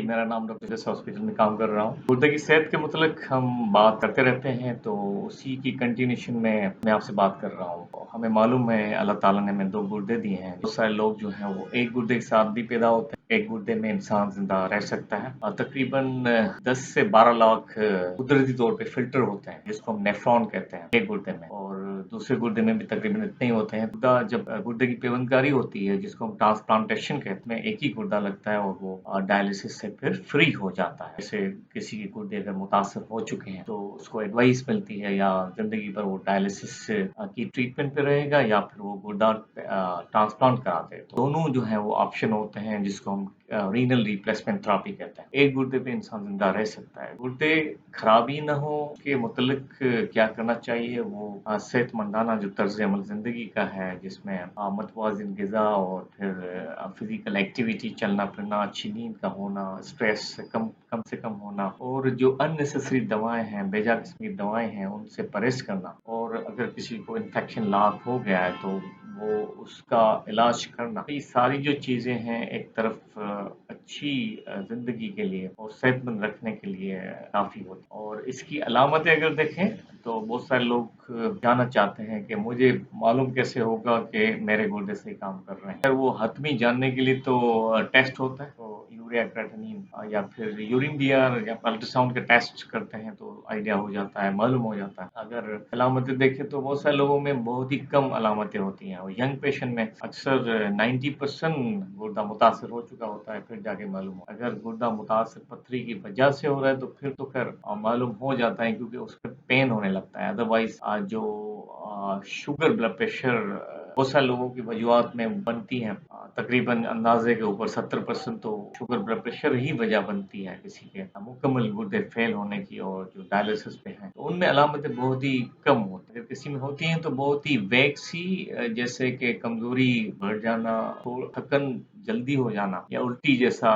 मेरा नाम डॉक्टर जैस हॉस्पिटल में काम कर रहा हूँ। गुर्दे की सेहत के मुतल्लिक हम बात करते रहते हैं, तो उसी की कंटिन्यूएशन में मैं आपसे बात कर रहा हूँ। हमें मालूम है अल्लाह ताला ने हमें 2 गुर्दे दिए हैं। बहुत सारे लोग जो हैं वो एक गुर्दे के साथ भी पैदा होते हैं, एक गुर्दे में इंसान ज़िंदा रह सकता है। तकरीबन 10 से 12 लाख कुदरती तौर पे फ़िल्टर होते हैं, जिसको हम नेफ्रॉन कहते हैं, एक गुर्दे में, और दूसरे गुर्दे में भी तकरीबन इतने ही होते हैं। जब गुर्दे की पेवंदकारी होती है, जिसको हम ट्रांसप्लांटेशन कहते हैं, एक ही गुर्दा लगता है और वो डायलिसिस से फिर फ्री हो जाता है। जैसे किसी के गुर्दे अगर मुतासर हो चुके हैं तो उसको एडवाइस मिलती है या जिंदगी भर वो डायलिसिस की ट्रीटमेंट पे रहेगा या फिर वो गुर्दा ट्रांसप्लांट कराते हैं। तो दोनों जो है वो ऑप्शन होते हैं, जिसको हम रीनल रिप्लेसमेंट थेरेपी कहते हैं। एक गुर्दे पे इंसान जिंदा रह सकता है। गुर्दे खराबी ना हो के मुतल्लिक क्या करना चाहिए, वो सेहतमंदाना जो तर्ज अमल जिंदगी का है, जिसमें मतवाज़िन ग़िज़ा और फिर फिजिकल एक्टिविटी, चलना फिरना, अच्छी नींद का होना, स्ट्रेस कम से कम होना, और जो अननेसेसरी दवाएं हैं, बेजा किस्म की दवाएं हैं, उनसे परहेज करना। और अगर किसी को इन्फेक्शन लाक हो गया है तो वो उसका इलाज करना। तो ये सारी जो चीज़ें हैं एक तरफ अच्छी ज़िंदगी के लिए और सेहतमंद रखने के लिए काफ़ी होती। और इसकी अलामतें अगर देखें तो बहुत सारे लोग जानना चाहते हैं कि मुझे मालूम कैसे होगा कि मेरे गुर्दे सही काम कर रहे हैं। अगर वो हतमी जानने के लिए तो टेस्ट होता है, तो यूरिया क्रेटिनिन या फिर यूरिन डीआर या अल्ट्रासाउंड के टेस्ट करते हैं तो आइडिया हो जाता है, मालूम हो जाता है। अगर अलामतें देखें तो बहुत सारे लोगों में बहुत ही कम अलामतें होती हैं, और यंग पेशेंट में अक्सर 90% गुर्दा मुतासर हो चुका होता है, फिर जाके मालूम हो। अगर गुर्दा मुतासर पथरी की वजह से हो रहा है तो फिर तो खैर मालूम हो जाता है, क्योंकि उसमें पेन होने लगता है। अदरवाइज जो शुगर, ब्लड प्रेशर बहुत सारे लोगों की वजूहात में बनती हैं। तकरीबन अंदाजे के ऊपर 70% तो शुगर, ब्लड प्रेशर ही वजह बनती है किसी के मुकम्मल गुर्दे फेल होने की, और जो डायलिसिस पे हैं तो उनमें अलामतें बहुत ही कम होती हैं। अगर किसी में होती हैं तो बहुत ही वेग सी, जैसे कि कमजोरी बढ़ जाना, थकन जल्दी हो जाना, या उल्टी जैसा,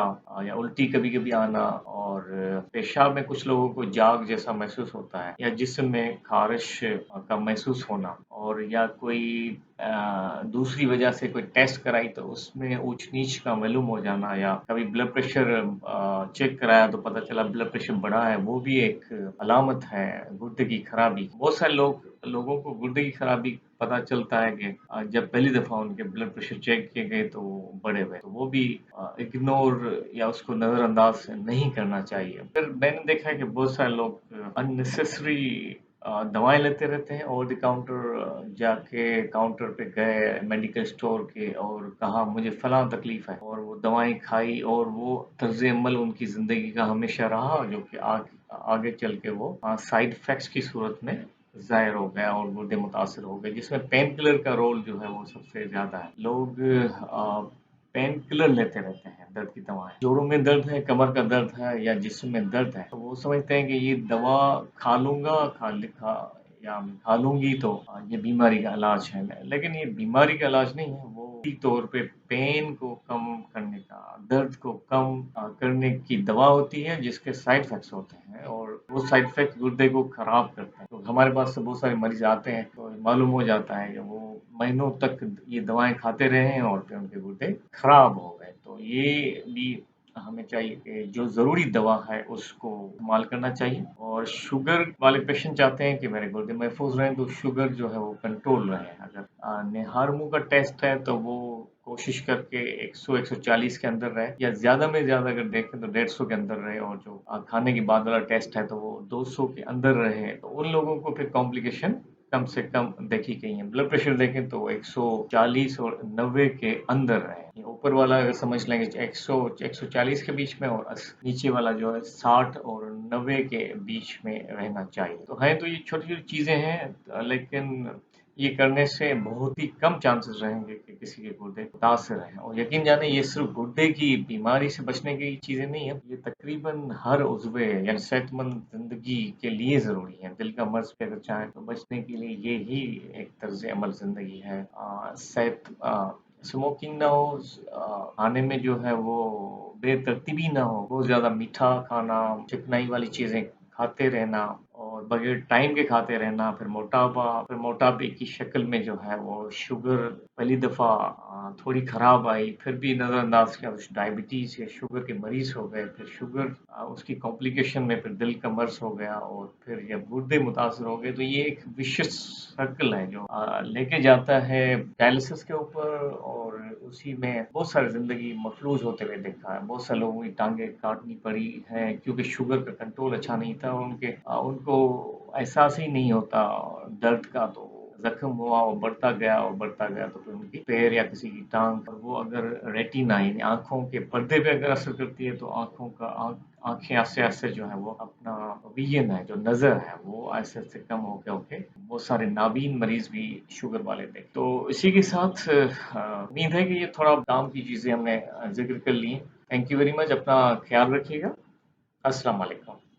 या उल्टी कभी कभी आना, और पेशाब में कुछ लोगों को जाग जैसा महसूस होता है, या जिस्म में खारिश का महसूस होना, और या कोई दूसरी वजह से कोई टेस्ट कराई तो उसमें ऊंच नीच का मालूम हो जाना, या कभी ब्लड प्रेशर चेक कराया तो पता चला ब्लड प्रेशर बढ़ा है, वो भी एक अलामत है गुर्दे की खराबी। बहुत सारे लोगों को गुर्दे की खराबी पता चलता है कि जब पहली दफा उनके ब्लड प्रेशर चेक किए गए तो बड़े हुए, तो वो भी इग्नोर या उसको नजरअंदाज नहीं करना चाहिए। फिर मैंने देखा है कि बहुत सारे लोग अननेसेसरी दवाएं लेते रहते हैं, ओवर द काउंटर जाके काउंटर पे गए मेडिकल स्टोर के और कहा मुझे फलां तकलीफ है, और वो दवाएं खाई, और वो तर्ज अमल उनकी जिंदगी का हमेशा रहा, जो कि आगे चल के वो साइड इफेक्ट्स की सूरत में ज़ाहिर हो गया और गुर्दे मुतासर हो गए, जिसमें पेन किलर का रोल जो है वो सबसे ज़्यादा है। लोग पेन किलर लेते रहते हैं, दर्द की दवाएं, जोड़ों में दर्द है, कमर का दर्द है, या जिस्म में दर्द है, तो वो समझते हैं कि ये दवा खा लूंगा, या खा लूंगी तो ये बीमारी का इलाज है। लेकिन ये बीमारी का इलाज नहीं है, वो तौर पे पेन को कम करने का, दर्द को कम करने की दवा होती है, जिसके साइड इफेक्ट्स होते हैं, और वो साइड इफेक्ट गुर्दे को खराब करते हैं। तो हमारे पास से बहुत सारे मरीज आते हैं तो मालूम हो जाता है कि वो महीनों तक ये दवाएं खाते रहे हैं और फिर उनके गुर्दे खराब हो गए। तो ये भी हमें चाहिए कि जो ज़रूरी दवा है उसको इस्तेमाल करना चाहिए। और शुगर वाले पेशेंट चाहते हैं कि मेरे गुर्दे महफूज रहें, तो शुगर जो है वो कंट्रोल रहे। अगर नेहारमू का टेस्ट है तो वो कोशिश करके 100-140 के अंदर रहे, या ज़्यादा में ज़्यादा अगर देखें तो 150 के अंदर रहे, और जो खाने के बाद वाला टेस्ट है तो वो 200 के अंदर रहे, तो उन लोगों को फिर कॉम्प्लिकेशन कम से कम देखी गई है। ब्लड प्रेशर देखें तो 140 और 90 के अंदर रहे। ऊपर वाला अगर समझ लेंगे 140 के बीच में, और नीचे वाला जो है 60 और 90 के बीच में रहना चाहिए। तो है तो ये छोटी छोटी चीजें हैं, लेकिन ये करने से बहुत ही कम चांसेस रहेंगे कि किसी के गुर्दे मुतासर रहें। और यकीन जाने ये सिर्फ गुर्दे की बीमारी से बचने की चीजें नहीं है, ये तकरीबन हर उज़्वे यानी सेहतमंद जिंदगी के लिए जरूरी है। दिल का मर्ज पे अगर चाहें तो बचने के लिए ये ही एक तर्ज अमल जिंदगी है। सेहत स्मोकिंग ना हो, खाने में जो है वो बेतरतीबी ना हो, बहुत ज़्यादा मीठा खाना, चिकनाई वाली चीज़ें खाते रहना, और बगैर टाइम के खाते रहना, फिर मोटापे की शक्ल में जो है वो शुगर पहली दफ़ा थोड़ी खराब आई, फिर भी नज़रअंदाज किया, कुछ डायबिटीज़ या शुगर के मरीज़ हो गए, फिर शुगर उसकी कॉम्प्लिकेशन में फिर दिल का मर्ज़ हो गया और फिर जब गुर्दे मुतासर हो गए, तो ये एक विशियस सर्कल है जो लेके जाता है डायलिसिस के ऊपर और उसी में बहुत सारी ज़िंदगी मफलूज होते हुए देखा है। बहुत सारे लोगों की टाँगें काटनी पड़ी हैं क्योंकि शुगर का कंट्रोल अच्छा नहीं था और उनको एहसास ही नहीं होता दर्द का, तो ज़ख्म हुआ, वो बढ़ता गया तो फिर उनकी पैर या किसी की टाँग पर वो अगर रेटिना यानी आँखों के पर्दे पे अगर असर करती है तो आँखें आस्ते-आस्ते जो है वो अपना विज़न है, जो नज़र है वो आहिस्ते-आहिस्ते कम होके बहुत सारे नाबीन मरीज़ भी शुगर वाले थे। तो इसी के साथ उम्मीद है कि ये थोड़ा काम की चीज़ें हमने ज़िक्र कर ली हैं। थैंक यू वेरी मच, अपना ख़्याल रखिएगा। अस्सलाम वालेकुम।